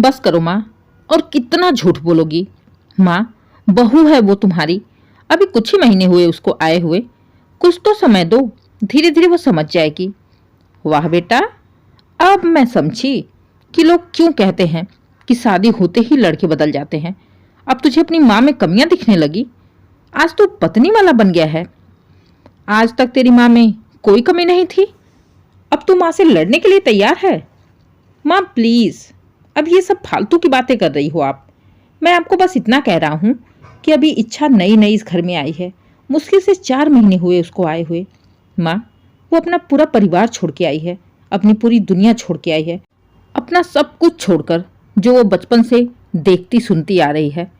बस करो माँ, और कितना झूठ बोलोगी। माँ, बहू है वो तुम्हारी, अभी कुछ ही महीने हुए उसको आए हुए, कुछ तो समय दो, धीरे धीरे वो समझ जाएगी। वाह बेटा, अब मैं समझी कि लोग क्यों कहते हैं कि शादी होते ही लड़के बदल जाते हैं। अब तुझे अपनी माँ में कमियां दिखने लगी। आज तो पत्नी वाला बन गया है। आज तक तेरी माँ में कोई कमी नहीं थी, अब तू माँ से लड़ने के लिए तैयार है। माँ प्लीज, अब ये सब फालतू की बातें कर रही हो आप। मैं आपको बस इतना कह रहा हूँ कि अभी इच्छा नई नई इस घर में आई है, मुश्किल से 4 महीने हुए उसको आए हुए। माँ, वो अपना पूरा परिवार छोड़ के आई है, अपनी पूरी दुनिया छोड़ के आई है, अपना सब कुछ छोड़कर, जो वो बचपन से देखती सुनती आ रही है।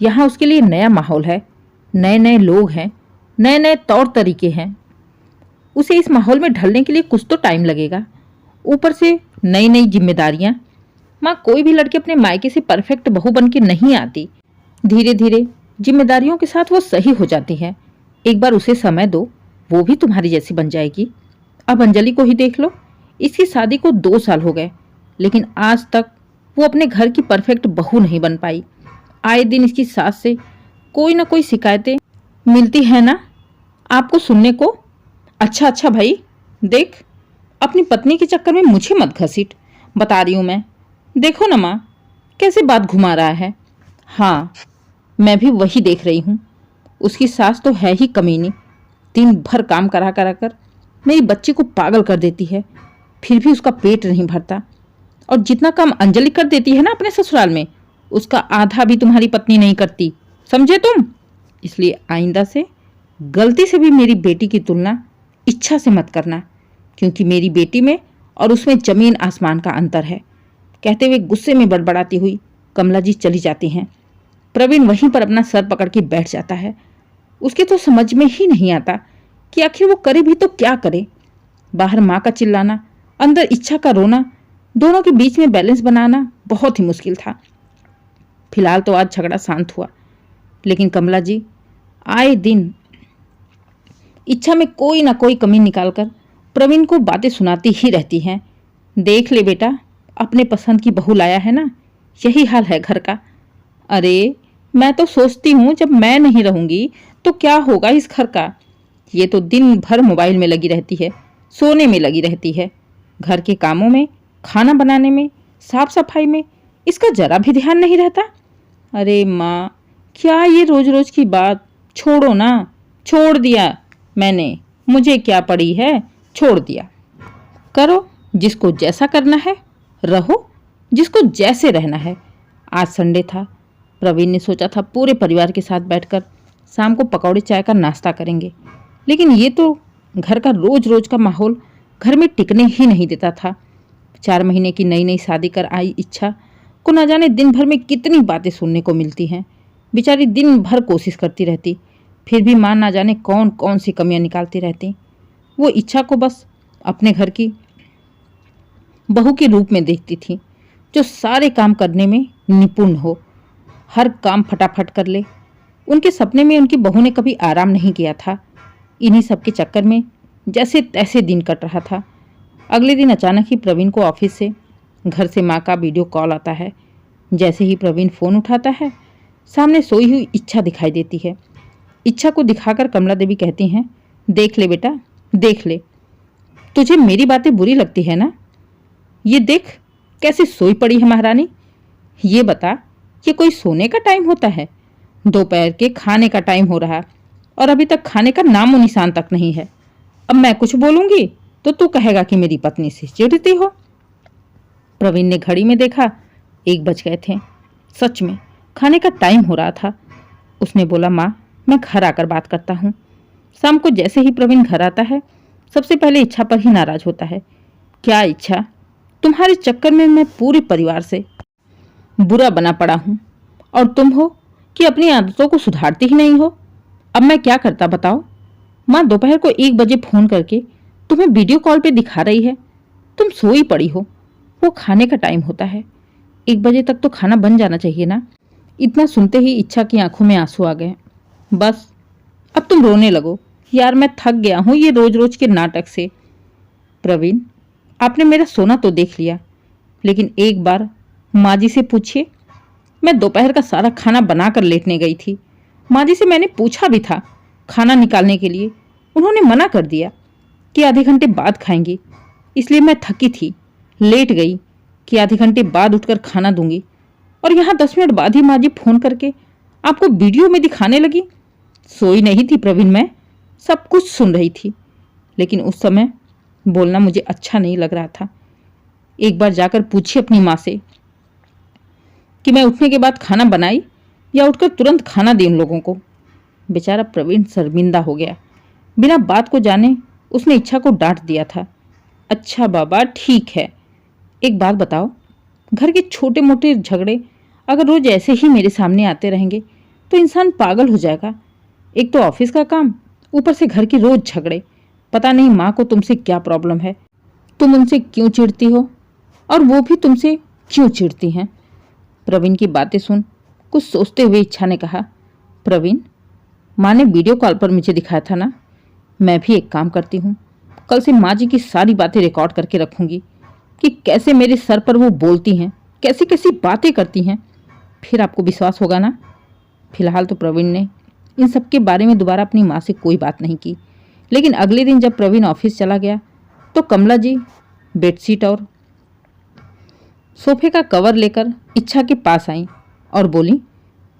यहाँ उसके लिए नया माहौल है, नए नए लोग हैं, नए नए तौर तरीके हैं। उसे इस माहौल में ढलने के लिए कुछ तो टाइम लगेगा, ऊपर से नई नई जिम्मेदारियां। माँ, कोई भी लड़की अपने मायके से परफेक्ट बहू बन के नहीं आती। धीरे धीरे जिम्मेदारियों के साथ वो सही हो जाती है। एक बार उसे समय दो, वो भी तुम्हारी जैसी बन जाएगी। अब अंजलि को ही देख लो, इसकी शादी को 2 साल हो गए, लेकिन आज तक वो अपने घर की परफेक्ट बहू नहीं बन पाई। आए दिन इसकी सास से कोई ना कोई शिकायतें मिलती है ना आपको सुनने को। अच्छा अच्छा भाई, देख, अपनी पत्नी के चक्कर में मुझे मत घसीट, बता रही हूं मैं। देखो ना माँ, कैसे बात घुमा रहा है। हाँ, मैं भी वही देख रही हूँ। उसकी सास तो है ही कमीनी, दिन भर काम करा करा कर मेरी बच्ची को पागल कर देती है, फिर भी उसका पेट नहीं भरता। और जितना काम अंजलि कर देती है ना अपने ससुराल में, उसका आधा भी तुम्हारी पत्नी नहीं करती, समझे तुम। इसलिए आइंदा से गलती से भी मेरी बेटी की तुलना इच्छा से मत करना, क्योंकि मेरी बेटी में और उसमें जमीन आसमान का अंतर है। कहते हुए गुस्से में बड़बड़ाती हुई कमला जी चली जाती हैं। प्रवीण वहीं पर अपना सर पकड़ के बैठ जाता है। उसके तो समझ में ही नहीं आता कि आखिर वो करे भी तो क्या करे। बाहर माँ का चिल्लाना, अंदर इच्छा का रोना, दोनों के बीच में बैलेंस बनाना बहुत ही मुश्किल था। फिलहाल तो आज झगड़ा शांत हुआ, लेकिन कमला जी आए दिन इच्छा में कोई ना कोई कमी निकालकर प्रवीण को बातें सुनाती ही रहती हैं। देख ले बेटा, अपने पसंद की बहू लाया है ना, यही हाल है घर का। अरे, मैं तो सोचती हूँ जब मैं नहीं रहूंगी तो क्या होगा इस घर का। ये तो दिन भर मोबाइल में लगी रहती है, सोने में लगी रहती है, घर के कामों में, खाना बनाने में, साफ सफाई में इसका जरा भी ध्यान नहीं रहता। अरे माँ, क्या ये रोज रोज की बात, छोड़ो ना। छोड़ दिया मैंने, मुझे क्या पड़ी है, छोड़ दिया। करो जिसको जैसा करना है, रहो जिसको जैसे रहना है। आज संडे था, प्रवीण ने सोचा था पूरे परिवार के साथ बैठकर शाम को पकौड़े चाय का नाश्ता करेंगे, लेकिन ये तो घर का रोज रोज का माहौल घर में टिकने ही नहीं देता था। 4 महीने की नई नई शादी कर आई इच्छा को न जाने दिन भर में कितनी बातें सुनने को मिलती हैं। बेचारी दिन भर कोशिश करती रहती, फिर भी माँ ना जाने कौन कौन सी कमियां निकालती रहती। वो इच्छा को बस अपने घर की बहू के रूप में देखती थी, जो सारे काम करने में निपुण हो, हर काम फटाफट कर ले। उनके सपने में उनकी बहू ने कभी आराम नहीं किया था। इन्हीं सब के चक्कर में जैसे तैसे दिन कट रहा था। अगले दिन अचानक ही प्रवीण को ऑफिस से घर से माँ का वीडियो कॉल आता है। जैसे ही प्रवीण फ़ोन उठाता है, सामने सोई हुई इच्छा दिखाई देती है। इच्छा को दिखाकर कमला देवी कहती हैं, देख ले बेटा, देख ले, तुझे मेरी बातें बुरी लगती है ना। ये देख कैसे सोई पड़ी है महारानी। ये बता, ये कोई सोने का टाइम होता है? दोपहर के खाने का टाइम हो रहा और अभी तक खाने का नामो निशान तक नहीं है। अब मैं कुछ बोलूंगी तो तू कहेगा कि मेरी पत्नी से चिढ़ती हो। प्रवीण ने घड़ी में देखा, 1 बज गए थे। सच में खाने का टाइम हो रहा था। उसने बोला, माँ, मैं घर आकर बात करता हूँ। शाम को जैसे ही प्रवीण घर आता है, सबसे पहले इच्छा पर ही नाराज होता है। क्या इच्छा, तुम्हारे चक्कर में मैं पूरे परिवार से बुरा बना पड़ा हूँ, और तुम हो कि अपनी आदतों को सुधारती ही नहीं हो। अब मैं क्या करता बताओ। माँ दोपहर को 1 बजे फोन करके तुम्हें वीडियो कॉल पे दिखा रही है, तुम सोई पड़ी हो। वो खाने का टाइम होता है, 1 बजे तक तो खाना बन जाना चाहिए ना। इतना सुनते ही इच्छा की आंखों में आंसू आ गए। बस अब तुम रोने लगो यार, मैं थक गया हूँ ये रोज रोज के नाटक से। प्रवीण, आपने मेरा सोना तो देख लिया, लेकिन एक बार माँ जी से पूछिए। मैं दोपहर का सारा खाना बनाकर लेटने गई थी। माँ जी से मैंने पूछा भी था खाना निकालने के लिए, उन्होंने मना कर दिया कि आधे घंटे बाद खाएंगी। इसलिए मैं थकी थी, लेट गई कि आधे घंटे बाद उठकर खाना दूंगी, और यहाँ 10 मिनट बाद ही माँ जी फोन करके आपको वीडियो में दिखाने लगी। सोई नहीं थी प्रवीण, मैं सब कुछ सुन रही थी, लेकिन उस समय बोलना मुझे अच्छा नहीं लग रहा था। एक बार जाकर पूछिए अपनी माँ से कि मैं उठने के बाद खाना बनाई या उठकर तुरंत खाना दी उन लोगों को। बेचारा प्रवीण शर्मिंदा हो गया। बिना बात को जाने उसने इच्छा को डांट दिया था। अच्छा बाबा ठीक है, एक बात बताओ, घर के छोटे मोटे झगड़े अगर रोज ऐसे ही मेरे सामने आते रहेंगे तो इंसान पागल हो जाएगा। एक तो ऑफिस का काम, ऊपर से घर के रोज झगड़े। पता नहीं माँ को तुमसे क्या प्रॉब्लम है, तुम उनसे क्यों चिढ़ती हो और वो भी तुमसे क्यों चिढ़ती हैं। प्रवीण की बातें सुन कुछ सोचते हुए इच्छा ने कहा, प्रवीण, माँ ने वीडियो कॉल पर मुझे दिखाया था ना, मैं भी एक काम करती हूँ, कल से माँ जी की सारी बातें रिकॉर्ड करके रखूंगी कि कैसे मेरे सर पर वो बोलती हैं, कैसी कैसी बातें करती हैं, फिर आपको विश्वास होगा ना। फिलहाल तो प्रवीण ने इन सब के बारे में दोबारा अपनी माँ से कोई बात नहीं की, लेकिन अगले दिन जब प्रवीण ऑफिस चला गया तो कमला जी बेडशीट और सोफे का कवर लेकर इच्छा के पास आई और बोली,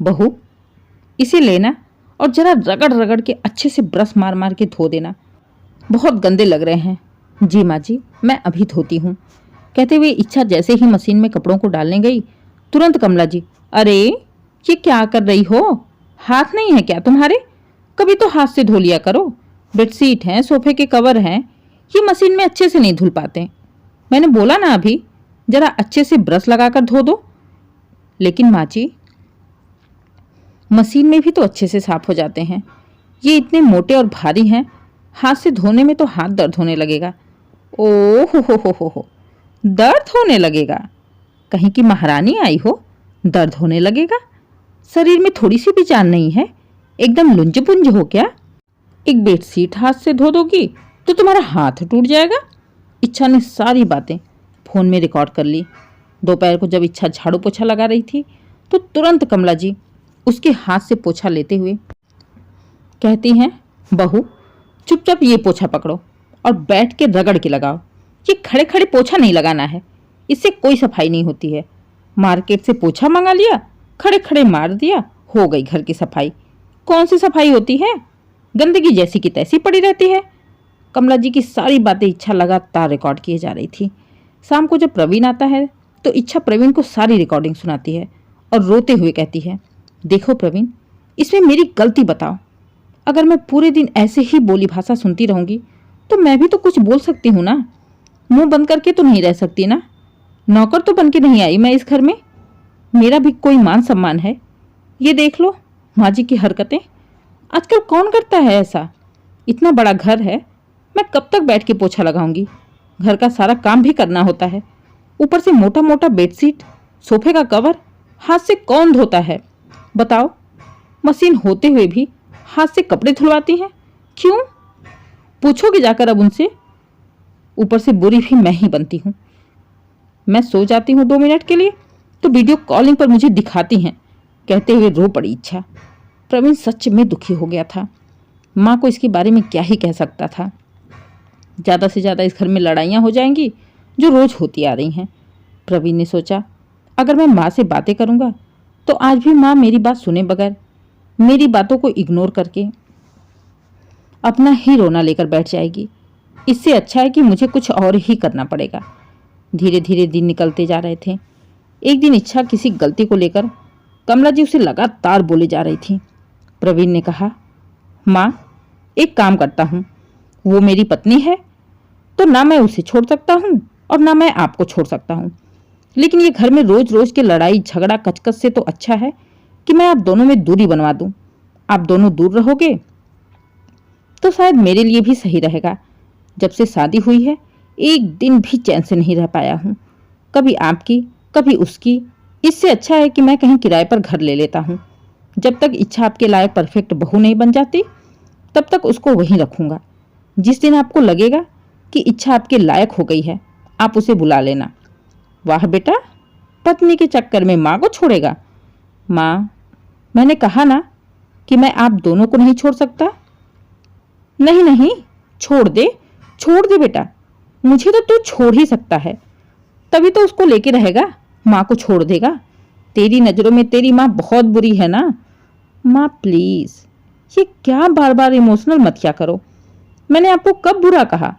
बहू इसे लेना और जरा रगड़ रगड़ के अच्छे से ब्रश मार मार के धो देना, बहुत गंदे लग रहे हैं। जी माँ जी, मैं अभी धोती हूँ, कहते हुए इच्छा जैसे ही मशीन में कपड़ों को डालने गई, तुरंत कमला जी, अरे ये क्या कर रही हो, हाथ नहीं है क्या तुम्हारे, कभी तो हाथ से धो लिया करो, बेडशीट हैं, सोफे के कवर हैं, ये मशीन में अच्छे से नहीं धुल पाते। मैंने बोला ना अभी जरा अच्छे से ब्रश लगाकर धो दो। लेकिन माँ जी, मशीन में भी तो अच्छे से साफ हो जाते हैं, ये इतने मोटे और भारी हैं, हाथ से धोने में तो हाथ दर्द होने लगेगा। ओ हो, दर्द होने लगेगा, कहीं की महारानी आई हो, दर्द होने लगेगा, शरीर में थोड़ी सी भी जान नहीं है, एकदम लुंज पुंज हो क्या। एक बेडशीट हाथ से धो दोगी तो तुम्हारा हाथ टूट जाएगा। इच्छा ने सारी बातें फोन में रिकॉर्ड कर ली। दोपहर को जब इच्छा झाड़ू पोछा लगा रही थी तो तुरंत कमला जी उसके हाथ से पोछा लेते हुए कहती हैं, बहू चुपचाप ये पोछा पकड़ो और बैठ के रगड़ के लगाओ, ये खड़े खड़े पोछा नहीं लगाना है, इससे कोई सफाई नहीं होती है। मार्केट से पोछा मंगा लिया, खड़े खड़े मार दिया, हो गई घर की सफाई। कौन सी सफाई होती है, गंदगी जैसी की तैसी पड़ी रहती है। कमला जी की सारी बातें इच्छा लगातार रिकॉर्ड किए जा रही थी। शाम को जब प्रवीण आता है तो इच्छा प्रवीण को सारी रिकॉर्डिंग सुनाती है और रोते हुए कहती है, देखो प्रवीण, इसमें मेरी गलती बताओ, अगर मैं पूरे दिन ऐसे ही बोली भाषा सुनती रहूंगी तो मैं भी तो कुछ बोल सकती हूँ ना, मुंह बंद करके तो नहीं रह सकती ना। नौकर तो बन के नहीं आई मैं इस घर में, मेरा भी कोई मान सम्मान है। ये देख लो माँ जी की हरकतें, आजकल कौन करता है ऐसा, इतना बड़ा घर है, मैं कब तक बैठ के पोछा लगाऊंगी, घर का सारा काम भी करना होता है, ऊपर से मोटा मोटा बेडशीट, सोफे का कवर हाथ से कौन धोता है बताओ। मशीन होते हुए भी हाथ से कपड़े धुलवाती हैं, क्यों, पूछोगे जाकर अब उनसे। ऊपर से बुरी भी मैं ही बनती हूँ। मैं सो जाती हूँ 2 मिनट के लिए तो वीडियो कॉलिंग पर मुझे दिखाती हैं, कहते हुए रो पड़ी इच्छा। प्रवीण सच में दुखी हो गया था। माँ को इसके बारे में क्या ही कह सकता था। ज़्यादा से ज़्यादा इस घर में लड़ाइयाँ हो जाएंगी जो रोज़ होती आ रही हैं। प्रवीण ने सोचा, अगर मैं माँ से बातें करूँगा तो आज भी माँ मेरी बात सुने बगैर, मेरी बातों को इग्नोर करके अपना ही रोना लेकर बैठ जाएगी। इससे अच्छा है कि मुझे कुछ और ही करना पड़ेगा। धीरे धीरे दिन निकलते जा रहे थे। एक दिन इच्छा किसी गलती को लेकर कमला जी उसे लगातार बोले जा रही थी। प्रवीण ने कहा, माँ एक काम करता हूँ, वो मेरी पत्नी है तो ना मैं उसे छोड़ सकता हूँ और ना मैं आपको छोड़ सकता हूँ, लेकिन ये घर में रोज रोज के लड़ाई झगड़ा कचकच से तो अच्छा है कि मैं आप दोनों में दूरी बनवा दूँ। आप दोनों दूर रहोगे तो शायद मेरे लिए भी सही रहेगा। जब से शादी हुई है एक दिन भी चैन से नहीं रह पाया हूँ, कभी आपकी कभी उसकी। इससे अच्छा है कि मैं कहीं किराए पर घर ले लेता हूँ। जब तक इच्छा आपके लायक परफेक्ट बहू नहीं बन जाती तब तक उसको वहीं रखूँगा। जिस दिन आपको लगेगा कि इच्छा आपके लायक हो गई है आप उसे बुला लेना। वाह बेटा, पत्नी के चक्कर में माँ को छोड़ेगा? माँ, मैंने कहा ना कि मैं आप दोनों को नहीं छोड़ सकता। नहीं नहीं, छोड़ दे बेटा, मुझे तो तू छोड़ ही सकता है, तभी तो उसको लेके रहेगा, माँ को छोड़ देगा। तेरी नजरों में तेरी माँ बहुत बुरी है ना। माँ प्लीज, ये क्या बार बार इमोशनल मत क्या करो। मैंने आपको कब बुरा कहा?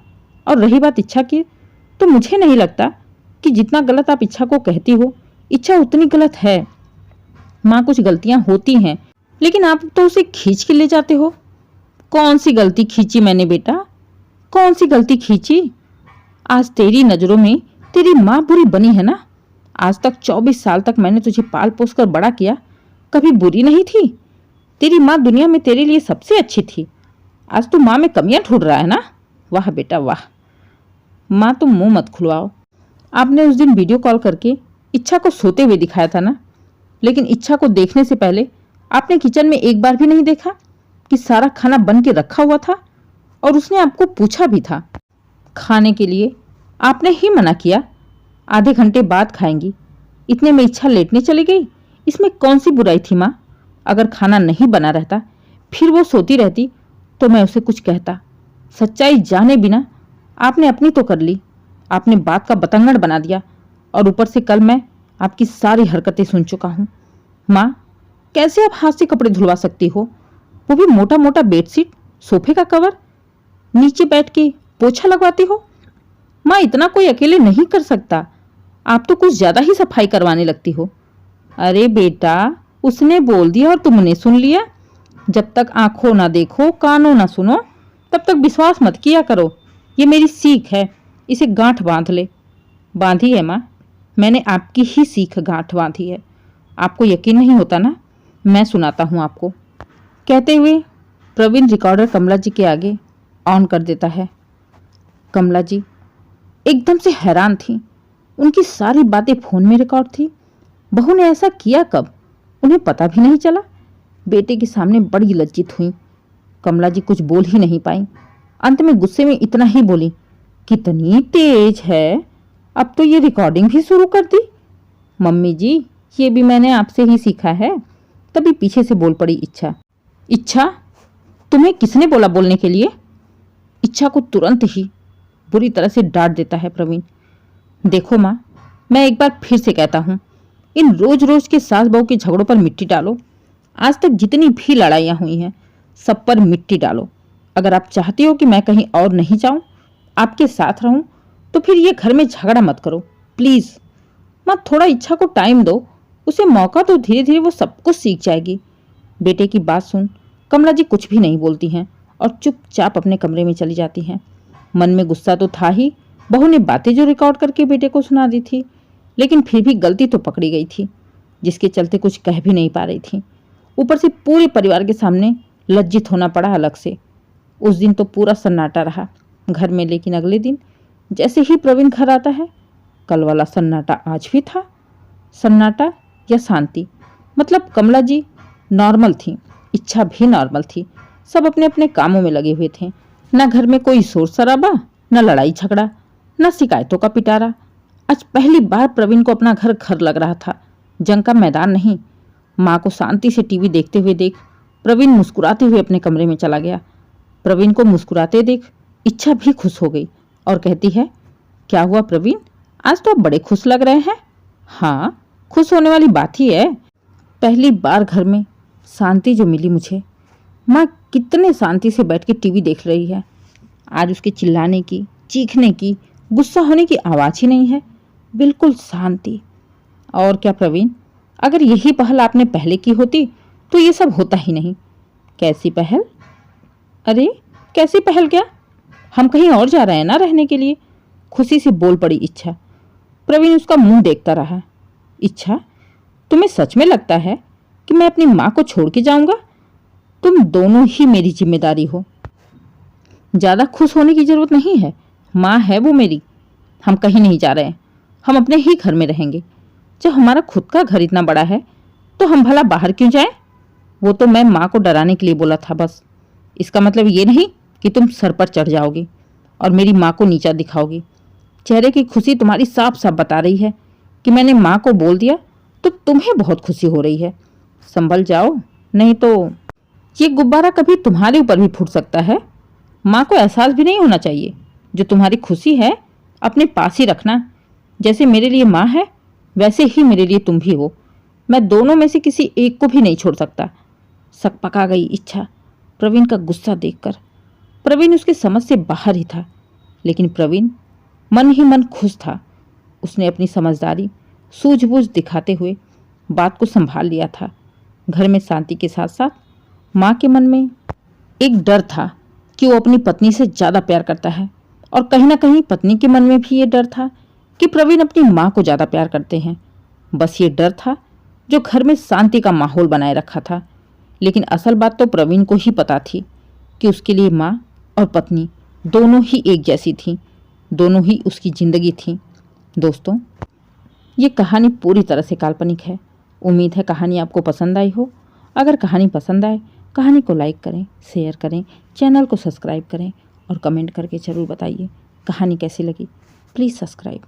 और रही बात इच्छा की, तो मुझे नहीं लगता कि जितना गलत आप इच्छा को कहती हो, इच्छा उतनी गलत है। माँ, कुछ गलतियां होती हैं, लेकिन आप तो उसे खींच के ले जाते हो। कौन सी गलती खींची मैंने बेटा? कौन सी गलती खींची? आज तेरी नजरों में तेरी माँ बुरी बनी है ना। आज तक 24 साल तक मैंने तुझे पाल पोस कर बड़ा किया, कभी बुरी नहीं थी। तेरी माँ दुनिया में तेरे लिए सबसे अच्छी थी। आज तो माँ में कमियां ढूंढ रहा है ना। वाह बेटा वाह। माँ, तुम मुंह मत खुलवाओ। आपने उस दिन वीडियो कॉल करके इच्छा को सोते हुए दिखाया था ना, लेकिन इच्छा को देखने से पहले आपने किचन में एक बार भी नहीं देखा कि सारा खाना बन के रखा हुआ था, और उसने आपको पूछा भी था खाने के लिए। आपने ही मना किया, आधे घंटे बाद खाएंगी। इतने में इच्छा लेटने चली गई। इसमें कौन सी बुराई थी माँ? अगर खाना नहीं बना रहता, फिर वो सोती रहती, तो मैं उसे कुछ कहता। सच्चाई जाने बिना आपने अपनी तो कर ली। आपने बात का बतंगड़ बना दिया, और ऊपर से कल मैं आपकी सारी हरकतें सुन चुका हूँ। माँ, कैसे आप हाथ से कपड़े धुलवा सकती हो? वो भी मोटा मोटा बेडशीट, सोफे का कवर, नीचे बैठ के पोछा लगवाती हो। माँ, इतना कोई अकेले नहीं कर सकता। आप तो कुछ ज्यादा ही सफाई करवाने लगती हो। अरे बेटा, उसने बोल दिया और तुमने सुन लिया। जब तक आंखों ना देखो, कानों ना सुनो, तब तक विश्वास मत किया करो। ये मेरी सीख है, इसे गांठ बांध ले। बांधी है माँ, मैंने आपकी ही सीख गांठ बांधी है। आपको यकीन नहीं होता ना? मैं सुनाता हूँ आपको। कहते हुए प्रवीण रिकॉर्डर कमला जी के आगे ऑन कर देता है। कमला जी एकदम से हैरान थी। उनकी सारी बातें फोन में रिकॉर्ड थी। बहू ने ऐसा किया कब, उन्हें पता भी नहीं चला। बेटे के सामने बड़ी लज्जित हुई। कमला जी कुछ बोल ही नहीं पाई। अंत में गुस्से में इतना ही बोली, कितनी तेज है, अब तो ये रिकॉर्डिंग भी शुरू कर दी। मम्मी जी, ये भी मैंने आपसे ही सीखा है। तभी पीछे से बोल पड़ी इच्छा। इच्छा, तुम्हें किसने बोला बोलने के लिए? इच्छा को तुरंत ही बुरी तरह से डांट देता है प्रवीण। देखो माँ, मैं एक बार फिर से कहता हूँ, इन रोज रोज के सास बहू के झगड़ों पर मिट्टी डालो। आज तक जितनी भी लड़ाइयाँ हुई हैं, सब पर मिट्टी डालो। अगर आप चाहती हो कि मैं कहीं और नहीं जाऊं, आपके साथ रहूं, तो फिर ये घर में झगड़ा मत करो प्लीज। माँ, थोड़ा इच्छा को टाइम दो, उसे मौका दो, धीरे धीरे वो सब कुछ सीख जाएगी। बेटे की बात सुन कमला जी कुछ भी नहीं बोलती हैं और चुपचाप अपने कमरे में चली जाती हैं। मन में गुस्सा तो था ही, बहू ने बातें जो रिकॉर्ड करके बेटे को सुना दी थी, लेकिन फिर भी गलती तो पकड़ी गई थी, जिसके चलते कुछ कह भी नहीं पा रही थी। ऊपर से पूरे परिवार के सामने लज्जित होना पड़ा अलग से। उस दिन तो पूरा सन्नाटा रहा घर में, लेकिन अगले दिन जैसे ही प्रवीण घर आता है, कल वाला सन्नाटा आज भी था। सन्नाटा या शांति, मतलब कमला जी नॉर्मल थी, इच्छा भी नॉर्मल थी। सब अपने अपने कामों में लगे हुए थे। न घर में कोई शोर शराबा, न लड़ाई झगड़ा, न शिकायतों का पिटारा। आज पहली बार प्रवीण को अपना घर घर लग रहा था, जंग का मैदान नहीं। माँ को शांति से टीवी देखते हुए देख प्रवीण मुस्कुराते हुए अपने कमरे में चला गया। प्रवीण को मुस्कुराते देख इच्छा भी खुश हो गई और कहती है, क्या हुआ प्रवीण, आज तो आप बड़े खुश लग रहे हैं। हाँ, खुश होने वाली बात ही है। पहली बार घर में शांति जो मिली मुझे। माँ कितने शांति से बैठ के टीवी देख रही है। आज उसके चिल्लाने की, चीखने की, गुस्सा होने की आवाज ही नहीं है, बिल्कुल शांति। और क्या प्रवीण, अगर यही पहल आपने पहले की होती तो ये सब होता ही नहीं। कैसी पहल? अरे कैसी पहल क्या? हम कहीं और जा रहे हैं ना रहने के लिए, खुशी से बोल पड़ी इच्छा। प्रवीण उसका मुंह देखता रहा। इच्छा, तुम्हें सच में लगता है कि मैं अपनी माँ को छोड़ के जाऊंगा? तुम दोनों ही मेरी जिम्मेदारी हो। ज्यादा खुश होने की जरूरत नहीं है, माँ है वो मेरी। हम कहीं नहीं जा रहे हैं, हम अपने ही घर में रहेंगे। जब हमारा खुद का घर इतना बड़ा है तो हम भला बाहर क्यों जाएं? वो तो मैं माँ को डराने के लिए बोला था बस। इसका मतलब ये नहीं कि तुम सर पर चढ़ जाओगी और मेरी माँ को नीचा दिखाओगी। चेहरे की खुशी तुम्हारी साफ साफ बता रही है कि मैंने माँ को बोल दिया तो तुम्हें बहुत खुशी हो रही है। संभल जाओ, नहीं तो ये गुब्बारा कभी तुम्हारे ऊपर भी फूट सकता है। माँ को एहसास भी नहीं होना चाहिए। जो तुम्हारी खुशी है अपने पास ही रखना। जैसे मेरे लिए माँ है वैसे ही मेरे लिए तुम भी हो। मैं दोनों में से किसी एक को भी नहीं छोड़ सकता। सकपका गई इच्छा प्रवीण का गुस्सा देखकर। प्रवीण उसकी समझ से बाहर ही था, लेकिन प्रवीण मन ही मन खुश था। उसने अपनी समझदारी सूझबूझ दिखाते हुए बात को संभाल लिया था। घर में शांति के साथ साथ माँ के मन में एक डर था कि वो अपनी पत्नी से ज़्यादा प्यार करता है, और कहीं ना कहीं पत्नी के मन में भी ये डर था कि प्रवीण अपनी माँ को ज़्यादा प्यार करते हैं। बस ये डर था जो घर में शांति का माहौल बनाए रखा था। लेकिन असल बात तो प्रवीण को ही पता थी कि उसके लिए माँ और पत्नी दोनों ही एक जैसी थीं, दोनों ही उसकी ज़िंदगी थी। दोस्तों, ये कहानी पूरी तरह से काल्पनिक है। उम्मीद है कहानी आपको पसंद आई हो। अगर कहानी पसंद आए, कहानी को लाइक करें, शेयर करें, चैनल को सब्सक्राइब करें और कमेंट करके ज़रूर बताइए कहानी कैसी लगी। Please subscribe.